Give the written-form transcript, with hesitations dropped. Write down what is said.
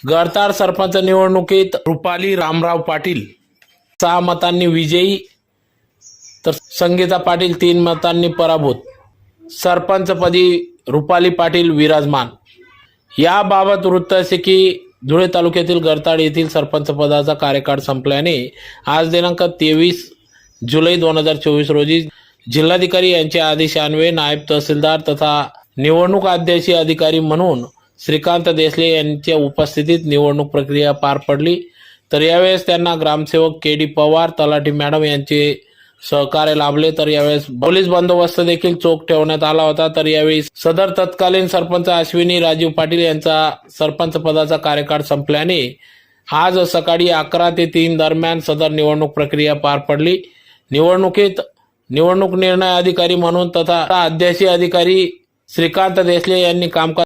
गडताड सरपंच निवडणुकीत रुपाली रामराव पाटील 6 मतांनी विजयी तर संगीता पाटील 3 मतांनी पराभूत. सरपंचपदी रुपाली पाटील विराजमान. याबाबत वृत्त असे की धुळे तालुक्यातील गडताड येथील सरपंच पदाचा कार्यकाळ संपल्याने आज दिनांक 23 जुलै 2024 रोजी जिल्हाधिकारी यांच्या आदेशान्वये नायब तहसीलदार तथा निवडणूक आदेशी अधिकारी म्हणून श्रीकांत देसले यांच्या उपस्थितीत निवडणूक प्रक्रिया पार पडली. तर यावेळेस त्यांना ग्रामसेवक के डी पवार, तलाठी मॅडम यांचे सहकार्य लाभले. तर यावेळेस पोलीस बंदोबस्त देखील चोख ठेवण्यात आला होता. तर यावेळी सदर तत्कालीन सरपंच अश्विनी राजीव पाटील यांचा सरपंच पदाचा कार्यकाळ संपल्याने आज सकाळी 11 ते 3 दरम्यान सदर निवडणूक प्रक्रिया पार पडली. निवडणुकीत निवडणूक निर्णय अधिकारी म्हणून तथा आदेशी अधिकारी श्रीकांत देसले यांनी कामकाज